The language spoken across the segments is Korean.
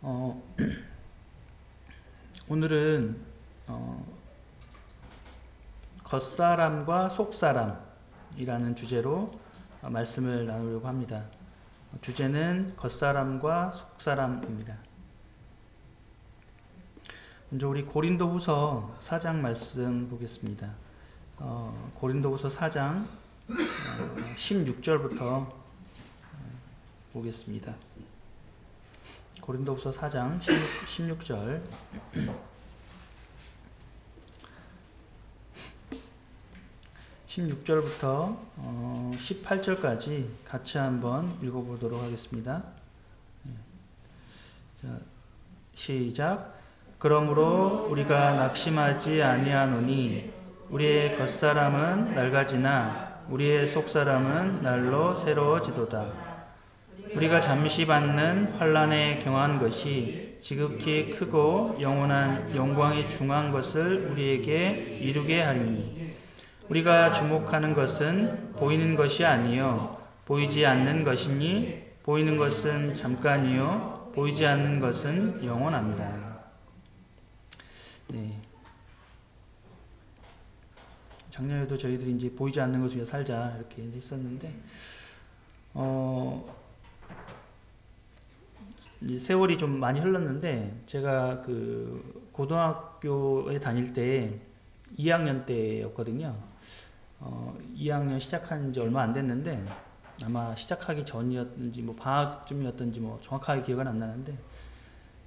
어, 오늘은 겉사람과 속사람이라는 주제로 말씀을 나누려고 합니다. 주제는 겉사람과 속사람입니다. 먼저 우리 고린도후서 4장 말씀 보겠습니다. 고린도후서 4장 16절부터 보겠습니다. 고린도후서 4장 16절 16절부터 18절까지 같이 한번 읽어보도록 하겠습니다. 자, 시작. 그러므로 우리가 낙심하지 아니하노니 우리의 겉사람은 낡아지나 우리의 속사람은 날로 새로워지도다. 우리가 잠시 받는 환난에 경한 것이 지극히 크고 영원한 영광이 중한 것을 우리에게 이루게 하리니 우리가 주목하는 것은 보이는 것이 아니요 보이지 않는 것이니 보이는 것은 잠깐이요 보이지 않는 것은 영원합니다. 네. 작년에도 저희들이 이제 보이지 않는 것을 위해 살자 이렇게 했었는데 세월이 좀 많이 흘렀는데 제가 그 고등학교에 다닐 때 2학년 때였거든요. 2학년 시작한 지 얼마 안 됐는데 아마 시작하기 전이었든지 뭐 방학쯤이었든지 뭐 정확하게 기억은 안 나는데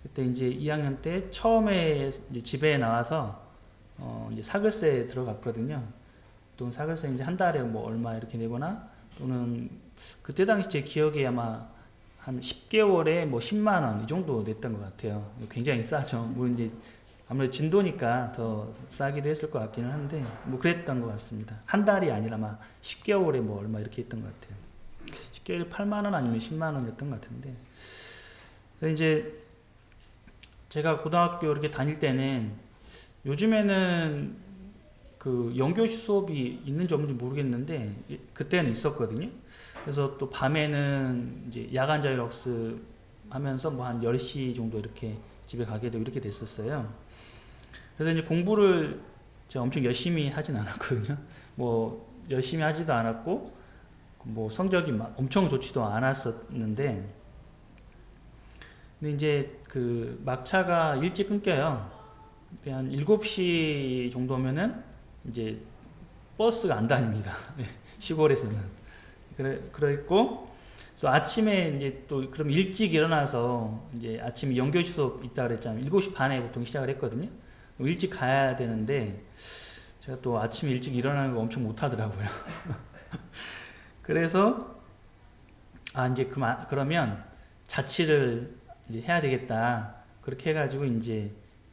그때 이제 2학년 때 처음에 이제 집에 나와서 이제 사글세에 들어갔거든요. 또 사글세 이제 한 달에 뭐 얼마 이렇게 내거나 또는 그때 당시 제 기억에 아마 한 10개월에 뭐 10만 원 이 정도 냈던 것 같아요. 굉장히 싸죠. 뭐 이제 아무래도 진도니까 더 싸기도 했을 것 같기는 한데 뭐 그랬던 것 같습니다. 한 달이 아니라 막 10개월에 뭐 얼마 이렇게 했던 것 같아요. 10개월에 8만 원 아니면 10만 원이었던 것 같은데 그래서 이제 제가 고등학교 이렇게 다닐 때는 요즘에는 그 영교시 수업이 있는지 없는지 모르겠는데 그때는 있었거든요. 그래서 또 밤에는 이제 야간 자율학습 하면서 뭐 한 10시 정도 이렇게 집에 가게 되고 이렇게 됐었어요. 그래서 이제 공부를 제가 엄청 열심히 하진 않았거든요. 뭐 열심히 하지도 않았고 뭐 성적이 막 엄청 좋지도 않았었는데 근데 이제 그 막차가 일찍 끊겨요. 한 7시 정도면은 이제 버스가 안 다닙니다. 시골에서는. 그랬고, 그래서 아침에 이제 또 그럼 일찍 일어나서 이제 아침에 영교시 수업 있다 그랬잖아요. 7시 반에 보통 시작을 했거든요. 일찍 가야 되는데 제가 또 아침에 일찍 일어나는 거 엄청 못 하더라고요. 그래서 이제 그러면 자취를 이제 해야 되겠다. 그렇게 해가지고 이제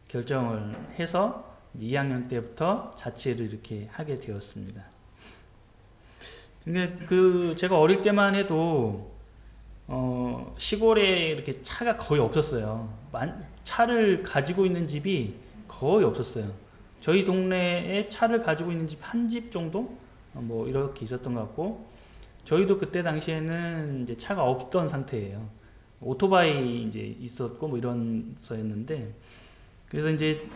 결정을 해서 2학년 때부터 자취를 이렇게 하게 되었습니다. 근데 제가 어릴 때만 해도 시골에 이렇게 차가 거의 없었어요. 차를 가지고 있는 집이 거의 없었어요. 저희 동네에 차를 가지고 있는 집 한 집 정도 뭐 이렇게 있었던 것 같고 저희도 그때 당시에는 이제 차가 없던 상태예요. 오토바이 이제 있었고 뭐 이런 서였는데 그래서 이제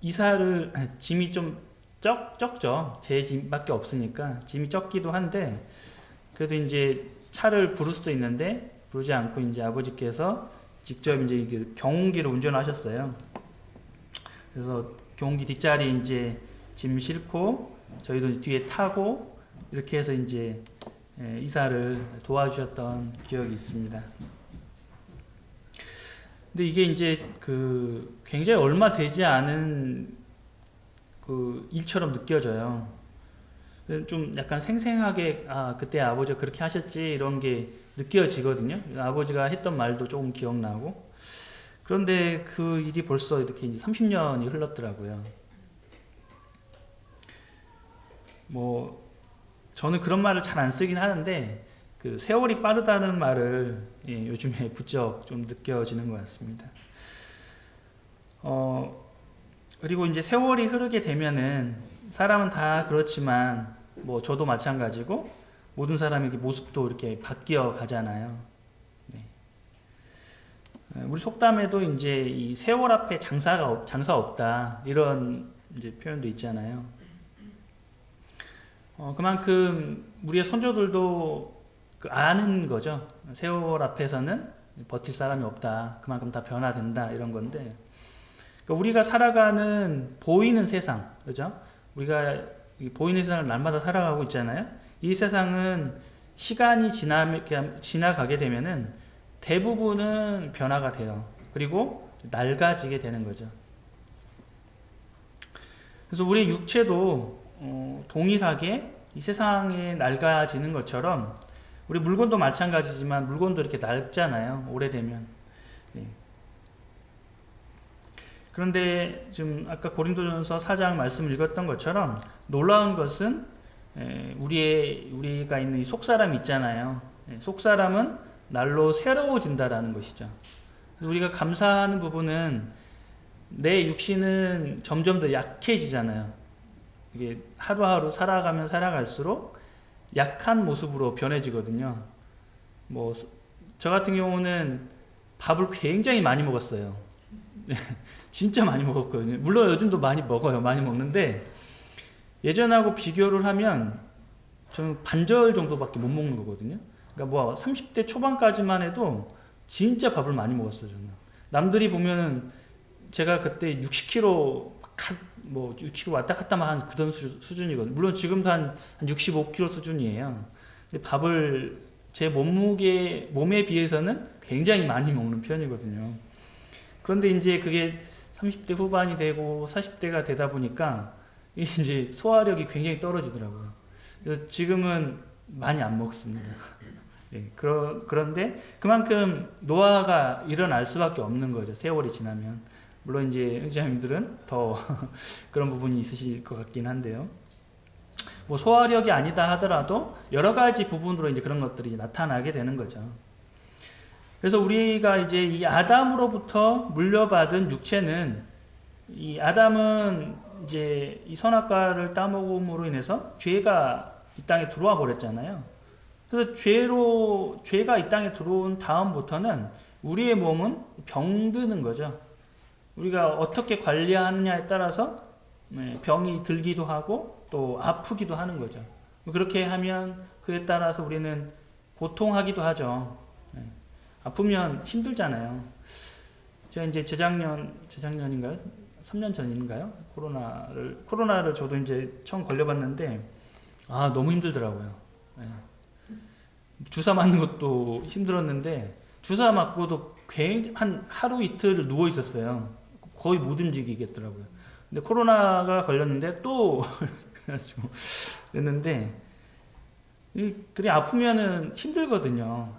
이사를 짐이 좀 적죠. 제 짐밖에 없으니까 짐이 적기도 한데 그래도 이제 차를 부를 수도 있는데 부르지 않고 이제 아버지께서 직접 이제 경운기를 운전하셨어요. 그래서 경운기 뒷자리 이제 짐 싣고 저희도 뒤에 타고 이렇게 해서 이제 이사를 도와주셨던 기억이 있습니다. 근데 이게 이제 굉장히 얼마 되지 않은 일처럼 느껴져요. 좀 약간 생생하게 그때 아버지가 그렇게 하셨지 이런 게 느껴지거든요. 아버지가 했던 말도 조금 기억나고 그런데 그 일이 벌써 이렇게 이제 30년이 흘렀더라고요. 뭐 저는 그런 말을 잘 안 쓰긴 하는데 세월이 빠르다는 말을 요즘에 부쩍 좀 느껴지는 것 같습니다. 그리고 이제 세월이 흐르게 되면은 사람은 다 그렇지만 뭐 저도 마찬가지고 모든 사람에게 모습도 이렇게 바뀌어 가잖아요. 네. 우리 속담에도 이제 이 세월 앞에 장사 없다 이런 이제 표현도 있잖아요. 그만큼 우리의 선조들도 아는 거죠. 세월 앞에서는 버틸 사람이 없다. 그만큼 다 변화된다 이런 건데, 그러니까 우리가 살아가는 보이는 세상, 그죠? 우리가 보이는 세상을 날마다 살아가고 있잖아요. 이 세상은 시간이 지나가게 되면은 대부분은 변화가 돼요. 그리고 낡아지게 되는 거죠. 그래서 우리 육체도 동일하게 이 세상에 낡아지는 것처럼 우리 물건도 마찬가지지만 물건도 이렇게 낡잖아요. 오래되면. 네. 그런데 지금 아까 고린도전서 4장 말씀을 읽었던 것처럼 놀라운 것은 우리가 있는 이 속사람 있잖아요. 속사람은 날로 새로워진다라는 것이죠. 우리가 감사하는 부분은 내 육신은 점점 더 약해지잖아요. 이게 하루하루 살아가면 살아갈수록 약한 모습으로 변해지거든요. 뭐 저 같은 경우는 밥을 굉장히 많이 먹었어요. 진짜 많이 먹었거든요. 물론 요즘도 많이 먹어요. 많이 먹는데 예전하고 비교를 하면 저는 반절 정도밖에 못 먹는 거거든요. 그러니까 뭐 30대 초반까지만 해도 진짜 밥을 많이 먹었어요. 저는. 남들이 보면은 제가 그때 60kg 뭐 60kg 왔다 갔다만 한 그런 수준이거든요. 물론 지금도 한 65kg 수준이에요. 근데 밥을 제 몸에 비해서는 굉장히 많이 먹는 편이거든요. 그런데 이제 그게 30대 후반이 되고 40대가 되다 보니까 이제 소화력이 굉장히 떨어지더라고요. 그래서 지금은 많이 안 먹습니다. 네, 그런데 그만큼 노화가 일어날 수밖에 없는 거죠. 세월이 지나면. 물론 이제 형제자매님들은 더 그런 부분이 있으실 것 같긴 한데요. 뭐 소화력이 아니다 하더라도 여러 가지 부분으로 이제 그런 것들이 나타나게 되는 거죠. 그래서 우리가 이제 이 아담으로부터 물려받은 육체는, 이 아담은 이제 이 선악과를 따먹음으로 인해서 죄가 이 땅에 들어와 버렸잖아요. 그래서 죄가 이 땅에 들어온 다음부터는 우리의 몸은 병드는 거죠. 우리가 어떻게 관리하느냐에 따라서 병이 들기도 하고 또 아프기도 하는 거죠. 그렇게 하면 그에 따라서 우리는 고통하기도 하죠. 아프면 힘들잖아요. 제가 이제 재작년인가요? 3년 전인가요? 코로나를 저도 이제 처음 걸려봤는데, 너무 힘들더라고요. 주사 맞는 것도 힘들었는데, 주사 맞고도 한 하루 이틀 누워 있었어요. 거의 못 움직이겠더라고요. 근데 코로나가 걸렸는데 또 그래가지고 됐는데, 그래 아프면은 힘들거든요.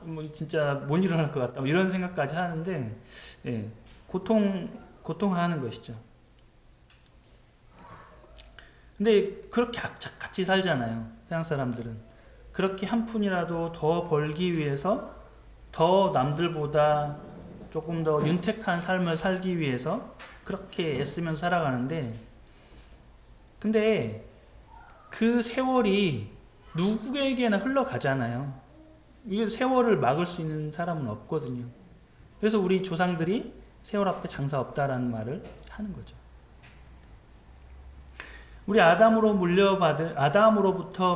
뭐 진짜 못 일어날 것 같다. 뭐 이런 생각까지 하는데, 고통하는 것이죠. 근데 그렇게 악착같이 살잖아요. 세상 사람들은. 그렇게 한 푼이라도 더 벌기 위해서 더 남들보다 조금 더 윤택한 삶을 살기 위해서 그렇게 애쓰면 살아가는데, 근데 그 세월이 누구에게나 흘러가잖아요. 이 세월을 막을 수 있는 사람은 없거든요. 그래서 우리 조상들이 세월 앞에 장사 없다라는 말을 하는 거죠. 우리 아담으로부터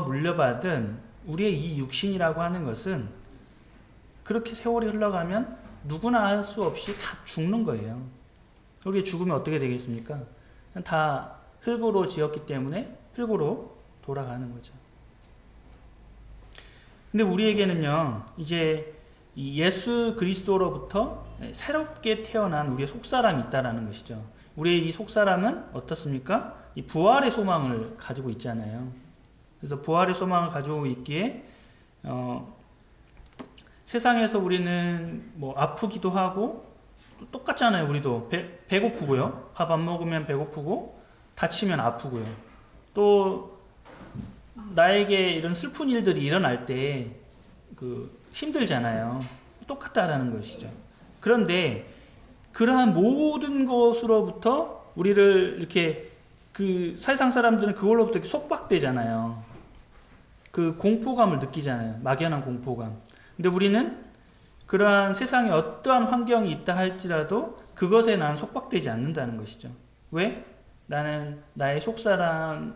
물려받은 우리의 이 육신이라고 하는 것은 그렇게 세월이 흘러가면 누구나 할 수 없이 다 죽는 거예요. 우리의 죽으면 어떻게 되겠습니까? 다 흙으로 지었기 때문에 흙으로 돌아가는 거죠. 근데 우리에게는요, 이제 예수 그리스도로부터 새롭게 태어난 우리의 속사람이 있다라는 것이죠. 우리의 이 속사람은 어떻습니까? 이 부활의 소망을 가지고 있잖아요. 그래서 부활의 소망을 가지고 있기에 세상에서 우리는 뭐 아프기도 하고 똑같잖아요. 우리도 배고프고요. 밥 안 먹으면 배고프고 다치면 아프고요. 또 나에게 이런 슬픈 일들이 일어날 때 힘들잖아요. 똑같다라는 것이죠. 그런데 그러한 모든 것으로부터 우리를 이렇게 세상 사람들은 그걸로부터 이렇게 속박되잖아요. 그 공포감을 느끼잖아요. 막연한 공포감. 근데 우리는 그러한 세상에 어떠한 환경이 있다 할지라도 그것에 나는 속박되지 않는다는 것이죠. 왜? 나는 나의 속사람을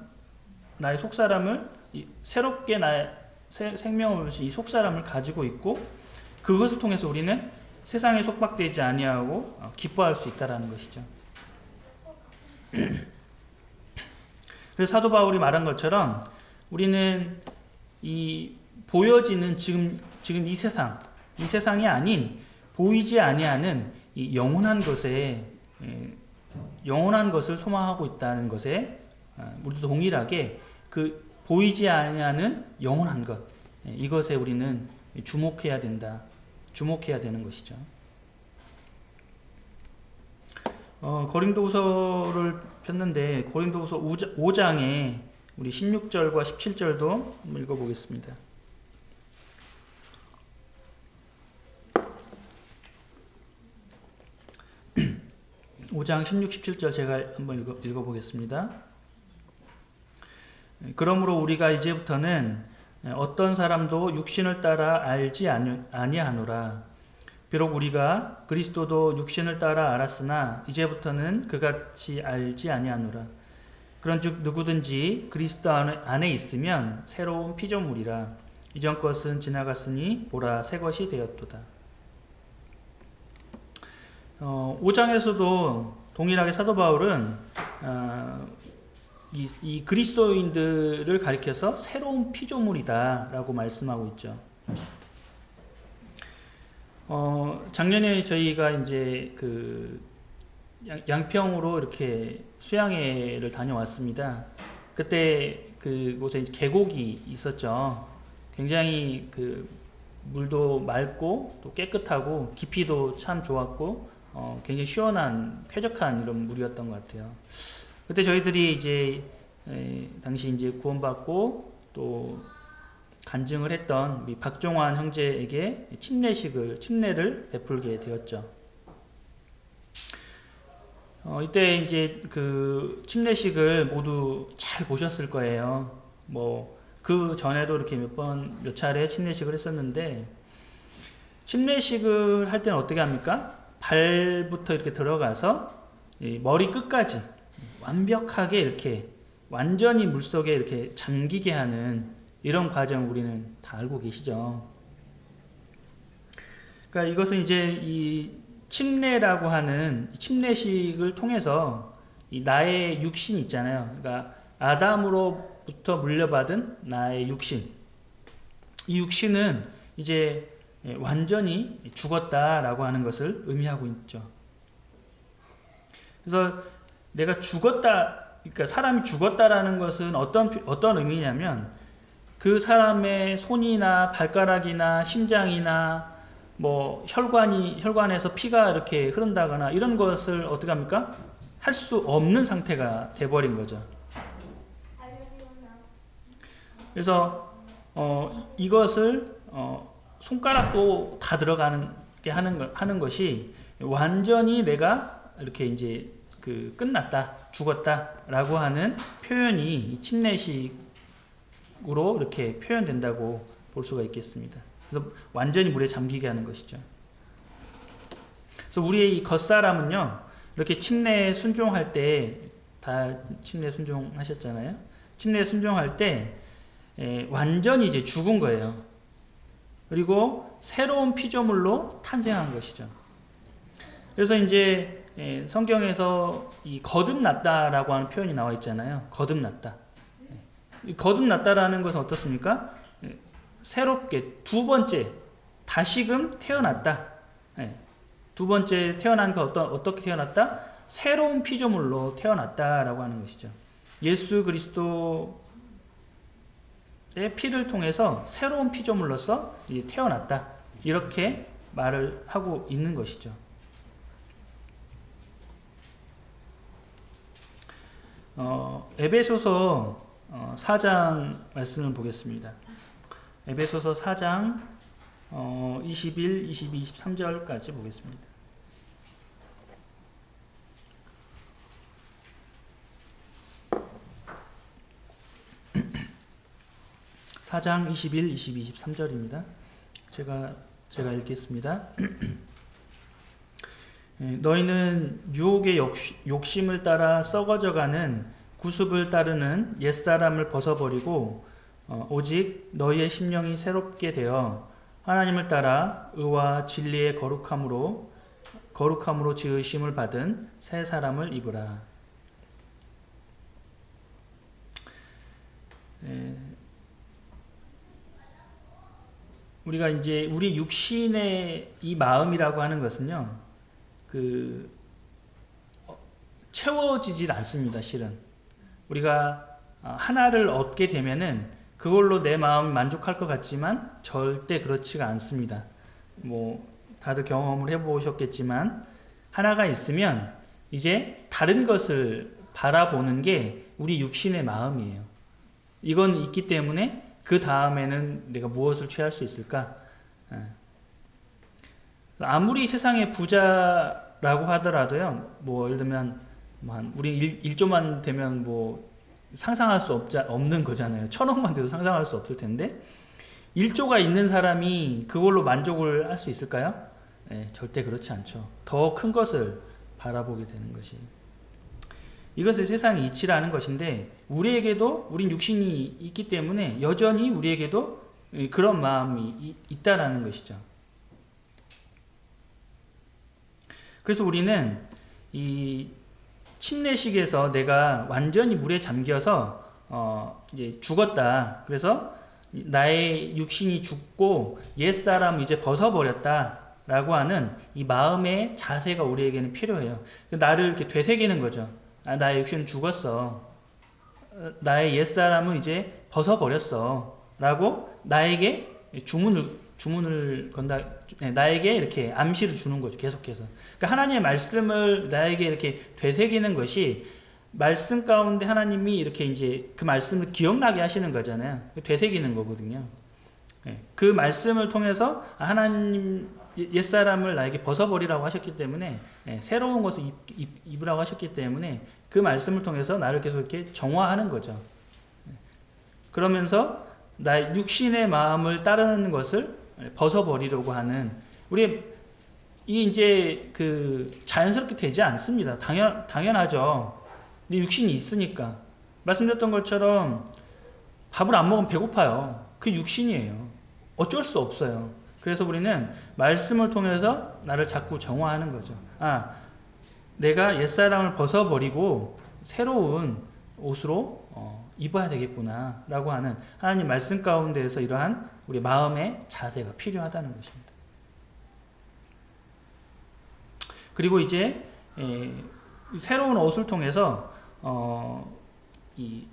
새롭게 나의 생명을 주신 이 속사람을 가지고 있고 그것을 통해서 우리는 세상에 속박되지 아니하고 기뻐할 수 있다라는 것이죠. 그래서 사도 바울이 말한 것처럼 우리는 이 보여지는 지금 이 세상이 아닌 보이지 아니하는 이 영원한 것을 소망하고 있다는 것에 우리도 동일하게 그 보이지 아니하는 영원한 것, 이것에 우리는 주목해야 되는 것이죠. 고린도후서를 폈는데 고린도후서 5장에 우리 16절과 17절도 한번 읽어보겠습니다. 5장 16, 17절 제가 한번 읽어보겠습니다. 그러므로 우리가 이제부터는 어떤 사람도 육신을 따라 알지 아니하노라. 비록 우리가 그리스도도 육신을 따라 알았으나 이제부터는 그같이 알지 아니하노라. 그런즉 누구든지 그리스도 안에 있으면 새로운 피조물이라. 이전 것은 지나갔으니 보라 새 것이 되었도다. 5장에서도 동일하게 사도 바울은 이 그리스도인들을 가리켜서 새로운 피조물이다라고 말씀하고 있죠. 작년에 저희가 이제 그 양평으로 이렇게 수양회를 다녀왔습니다. 그때 그곳에 계곡이 있었죠. 굉장히 그 물도 맑고 또 깨끗하고 깊이도 참 좋았고 굉장히 시원한 쾌적한 이런 물이었던 것 같아요. 그때 저희들이 이제 당시 이제 구원받고 또 간증을 했던 우리 박종환 형제에게 침례를 베풀게 되었죠. 이때 이제 그 침례식을 모두 잘 보셨을 거예요. 뭐 그 전에도 이렇게 몇 차례 침례식을 했었는데 침례식을 할 때는 어떻게 합니까? 발부터 이렇게 들어가서 머리 끝까지 완벽하게 이렇게 완전히 물속에 이렇게 잠기게 하는 이런 과정 우리는 다 알고 계시죠. 그러니까 이것은 이제 이 침례라고 하는 침례식을 통해서 이 나의 육신이 있잖아요. 그러니까 아담으로부터 물려받은 나의 육신. 이 육신은 이제 완전히 죽었다라고 하는 것을 의미하고 있죠. 그래서 내가 죽었다, 그러니까 사람이 죽었다라는 것은 어떤 의미냐면 그 사람의 손이나 발가락이나 심장이나 뭐 혈관에서 피가 이렇게 흐른다거나 이런 것을 어떻게 합니까? 할 수 없는 상태가 돼버린 거죠. 그래서 이것을 손가락도 다 들어가게 하는 것이 완전히 내가 이렇게 이제 그 끝났다, 죽었다라고 하는 표현이 침례식으로 이렇게 표현된다고 볼 수가 있겠습니다. 그래서 완전히 물에 잠기게 하는 것이죠. 그래서 우리의 이 겉사람은요, 이렇게 침례에 순종할 때, 다 침례 순종하셨잖아요. 침례에 순종할 때 완전히 이제 죽은 거예요. 그리고 새로운 피조물로 탄생한 것이죠. 그래서 이제 성경에서 이 거듭났다라고 하는 표현이 나와 있잖아요. 거듭났다. 거듭났다라는 것은 어떻습니까? 새롭게 두 번째 다시금 태어났다. 두 번째 태어난 거 어떻게 태어났다? 새로운 피조물로 태어났다라고 하는 것이죠. 예수 그리스도의 피를 통해서 새로운 피조물로서 태어났다. 이렇게 말을 하고 있는 것이죠. 에베소서 4장 말씀을 보겠습니다. 에베소서 4장 21, 22, 23절까지 보겠습니다. 4장 21, 22, 23절입니다. 제가 제가 읽겠습니다. 너희는 유혹의 욕심을 따라 썩어져가는 구습을 따르는 옛사람을 벗어버리고 오직 너희의 심령이 새롭게 되어 하나님을 따라 의와 진리의 거룩함으로 지으심을 받은 새 사람을 입으라. 우리가 이제 우리 육신의 이 마음이라고 하는 것은요, 채워지질 않습니다. 실은 우리가 하나를 얻게 되면은 그걸로 내 마음이 만족할 것 같지만 절대 그렇지가 않습니다. 뭐 다들 경험을 해보셨겠지만 하나가 있으면 이제 다른 것을 바라보는 게 우리 육신의 마음이에요. 이건 있기 때문에 그 다음에는 내가 무엇을 취할 수 있을까? 아무리 세상에 부자라고 하더라도요, 뭐 예를 들면 우리 1조만 되면 뭐 상상할 수 없는 거잖아요. 1,000억만 돼도 상상할 수 없을 텐데 1조가 있는 사람이 그걸로 만족을 할 수 있을까요? 네, 절대 그렇지 않죠. 더 큰 것을 바라보게 되는 것이. 이것을 세상의 이치라는 것인데 우리에게도 우린 육신이 있기 때문에 여전히 우리에게도 그런 마음이 있다라는 것이죠. 그래서 우리는 이 침례식에서 내가 완전히 물에 잠겨서 이제 죽었다. 그래서 나의 육신이 죽고 옛사람 이제 벗어버렸다라고 하는 이 마음의 자세가 우리에게는 필요해요. 나를 이렇게 되새기는 거죠. 나의 육신은 죽었어. 나의 옛사람은 이제 벗어버렸어. 라고 나에게 주문을 건다, 나에게 이렇게 암시를 주는 거죠. 계속해서. 그러니까 하나님의 말씀을 나에게 이렇게 되새기는 것이 말씀 가운데 하나님이 이렇게 이제 그 말씀을 기억나게 하시는 거잖아요. 되새기는 거거든요. 그 말씀을 통해서 하나님 옛사람을 나에게 벗어버리라고 하셨기 때문에 새로운 것을 입으라고 하셨기 때문에 그 말씀을 통해서 나를 계속 이렇게 정화하는 거죠. 그러면서 나의 육신의 마음을 따르는 것을 벗어버리려고 하는 우리 이제 자연스럽게 되지 않습니다. 당연하죠. 근데 육신이 있으니까 말씀드렸던 것처럼 밥을 안 먹으면 배고파요. 그 육신이에요. 어쩔 수 없어요. 그래서 우리는 말씀을 통해서 나를 자꾸 정화하는 거죠. 내가 옛사람을 벗어버리고 새로운 옷으로 입어야 되겠구나 라고 하는 하나님 말씀 가운데에서 이러한 우리 마음의 자세가 필요하다는 것입니다. 그리고 이제 새로운 옷을 통해서 이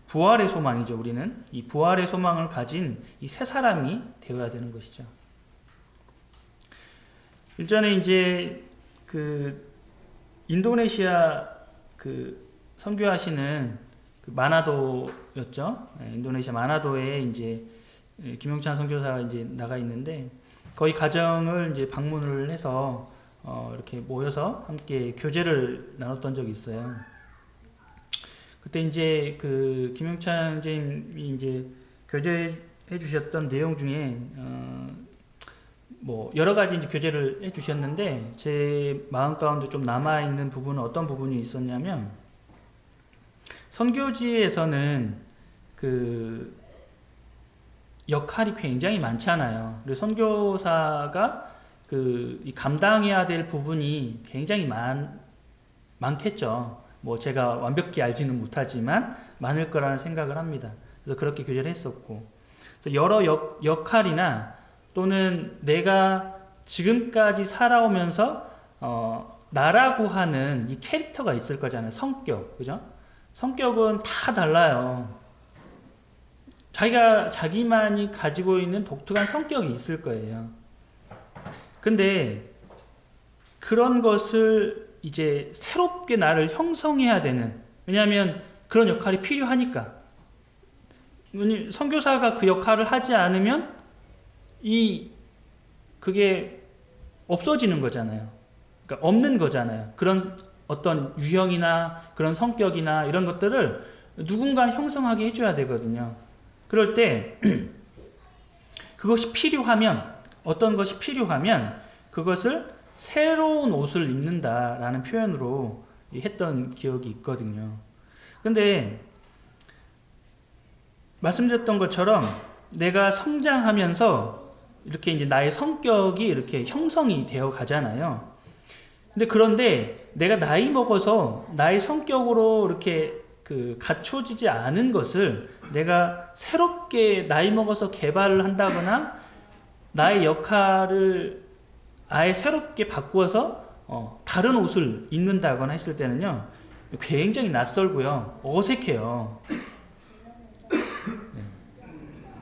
부활의 소망이죠. 우리는 이 부활의 소망을 가진 이 새 사람이 되어야 되는 것이죠. 일전에 이제 인도네시아 선교하시는 마나도였죠. 인도네시아 마나도에 이제 김용찬 선교사가 이제 나가 있는데 거기 가정을 이제 방문을 해서 이렇게 모여서 함께 교제를 나눴던 적이 있어요. 그때 이제 김용찬 선생님이 이제 교제해 주셨던 내용 중에 뭐 여러 가지 이제 교제를 해 주셨는데 제 마음 가운데 좀 남아 있는 부분은 어떤 부분이 있었냐면 선교지에서는 역할이 굉장히 많잖아요. 그리고 선교사가 이 감당해야 될 부분이 굉장히 많겠죠. 뭐 제가 완벽히 알지는 못하지만 많을 거라는 생각을 합니다. 그래서 그렇게 교제를 했었고, 그래서 여러 역할이나 또는 내가 지금까지 살아오면서 나라고 하는 이 캐릭터가 있을 거잖아요. 성격, 그죠? 성격은 다 달라요. 자기만이 가지고 있는 독특한 성격이 있을 거예요. 근데 그런 것을 이제 새롭게 나를 형성해야 되는, 왜냐하면 그런 역할이 필요하니까. 선교사가 그 역할을 하지 않으면 그게 없어지는 거잖아요. 그러니까 없는 거잖아요. 그런 어떤 유형이나 그런 성격이나 이런 것들을 누군가 형성하게 해줘야 되거든요. 그럴 때 그것이 필요하면 어떤 것이 필요하면 그것을 새로운 옷을 입는다라는 표현으로 했던 기억이 있거든요. 근데 말씀드렸던 것처럼 내가 성장하면서 이렇게 이제 나의 성격이 이렇게 형성이 되어 가잖아요. 그런데 내가 나이 먹어서 나의 성격으로 이렇게 갖춰지지 않은 것을 내가 새롭게 나이 먹어서 개발을 한다거나 나의 역할을 아예 새롭게 바꾸어서 다른 옷을 입는다거나 했을 때는요, 굉장히 낯설고요, 어색해요.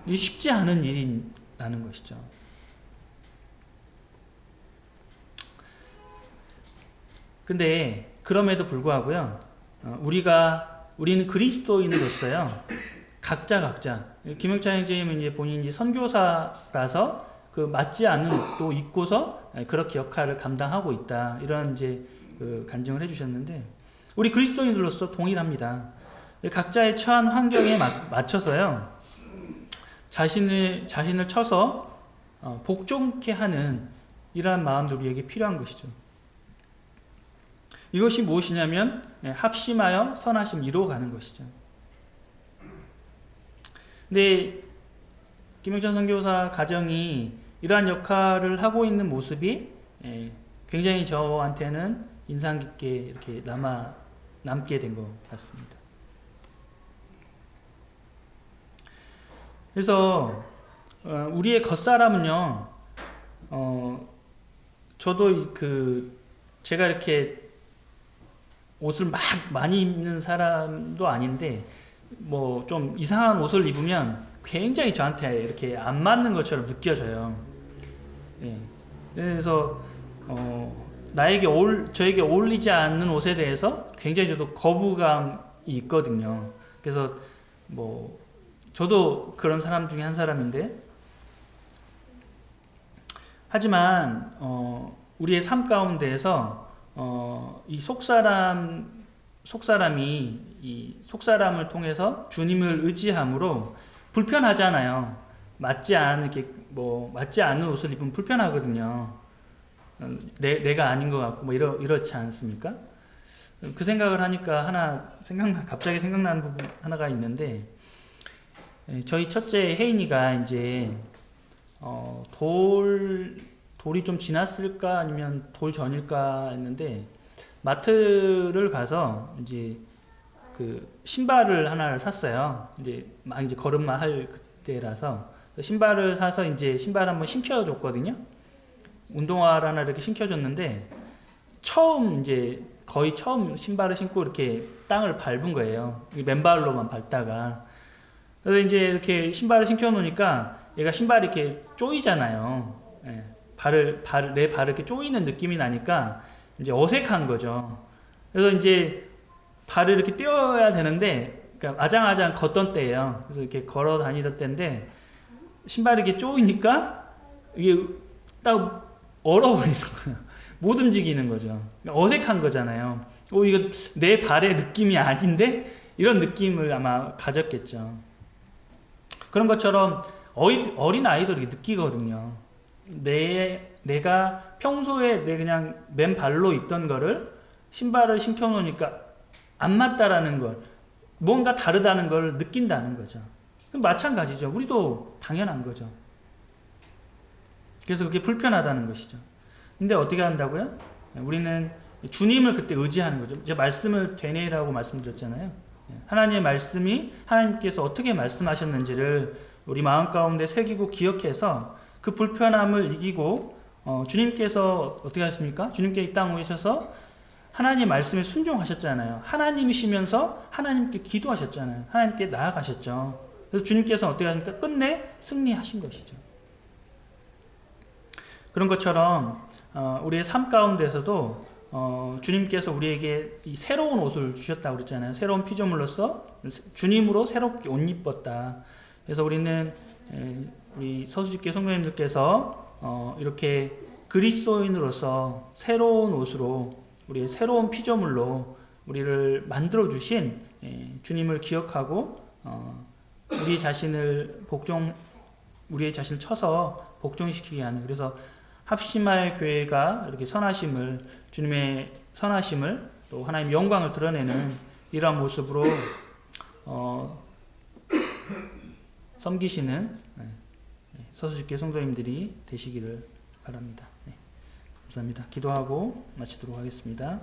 네. 쉽지 않은 일이라는 것이죠. 근데 그럼에도 불구하고요, 우리는 그리스도인으로서요, 각자 김영찬 형제님은 이제 본인이 선교사라서 맞지 않는 옷도 입고서 그렇게 역할을 감당하고 있다, 이런 이제 간증을 해주셨는데, 우리 그리스도인들로서 동일합니다. 각자의 처한 환경에 맞춰서요, 자신을 쳐서 복종케 하는 이러한 마음도 우리에게 필요한 것이죠. 이것이 무엇이냐면 합심하여 선하심 이루어가는 것이죠. 근데 김영찬 선교사 가정이 이러한 역할을 하고 있는 모습이 굉장히 저한테는 인상 깊게 이렇게 남게 된 것 같습니다. 그래서 우리의 겉사람은요, 저도 제가 이렇게 옷을 막 많이 입는 사람도 아닌데 뭐 좀 이상한 옷을 입으면 굉장히 저한테 이렇게 안 맞는 것처럼 느껴져요. 예. 그래서 저에게 어울리지 않는 옷에 대해서 굉장히 저도 거부감이 있거든요. 그래서 뭐 저도 그런 사람 중에 한 사람인데, 하지만 우리의 삶 가운데에서 이 속사람을 통해서 주님을 의지함으로 불편하잖아요. 맞지 않은 옷을 입으면 불편하거든요. 내가 아닌 것 같고 뭐 이렇지 않습니까? 그 생각을 하니까 갑자기 생각나는 부분 하나가 있는데, 저희 첫째 혜인이가 이제 돌이 좀 지났을까 아니면 돌 전일까 했는데, 마트를 가서 이제 신발을 하나를 샀어요. 이제 막 이제 걸음마 할 그때라서 신발을 사서 이제 신발 한번 신겨줬거든요. 운동화를 하나 이렇게 신겨줬는데, 거의 처음 신발을 신고 이렇게 땅을 밟은 거예요. 맨발로만 밟다가. 그래서 이제 이렇게 신발을 신겨놓으니까 얘가 신발이 이렇게 쪼이잖아요. 예. 내 발을 이렇게 쪼이는 느낌이 나니까 이제 어색한 거죠. 그래서 이제 발을 이렇게 떼어야 되는데, 그러니까 아장아장 걷던 때예요. 그래서 이렇게 걸어 다니던 때인데, 신발이 이렇게 쪼이니까 이게 딱 얼어버리는 거예요. 못 움직이는 거죠. 어색한 거잖아요. 이거 내 발의 느낌이 아닌데? 이런 느낌을 아마 가졌겠죠. 그런 것처럼 어린 아이들이 느끼거든요. 내가 평소에 그냥 맨발로 있던 거를 신발을 신겨 놓으니까 안 맞다라는 걸, 뭔가 다르다는 걸 느낀다는 거죠. 마찬가지죠. 우리도 당연한 거죠. 그래서 그게 불편하다는 것이죠. 근데 어떻게 한다고요? 우리는 주님을 그때 의지하는 거죠. 제가 말씀을 되뇌라고 말씀드렸잖아요. 하나님의 말씀이 하나님께서 어떻게 말씀하셨는지를 우리 마음 가운데 새기고 기억해서 그 불편함을 이기고, 주님께서 어떻게 하십니까? 주님께 이 땅 오셔서 하나님의 말씀에 순종하셨잖아요. 하나님이시면서 하나님께 기도하셨잖아요. 하나님께 나아가셨죠. 그래서 주님께서 어떻게 하십니까? 끝내 승리하신 것이죠. 그런 것처럼 우리의 삶 가운데서도 주님께서 우리에게 이 새로운 옷을 주셨다고 그랬잖아요. 새로운 피조물로서 주님으로 새롭게 옷 입었다. 그래서 우리는 우리 서수집계 성도님들께서 이렇게 그리스도인으로서 새로운 옷으로, 우리의 새로운 피조물로 우리를 만들어 주신 주님을 기억하고 우리 자신을 복종해 우리의 자신을 쳐서 복종시키게 하는, 그래서 합심할 교회가 이렇게 선하심을, 주님의 선하심을 또 하나님의 영광을 드러내는 이러한 모습으로 섬기시는 서수집계 성도님들이 되시기를 바랍니다. 네, 감사합니다. 기도하고 마치도록 하겠습니다.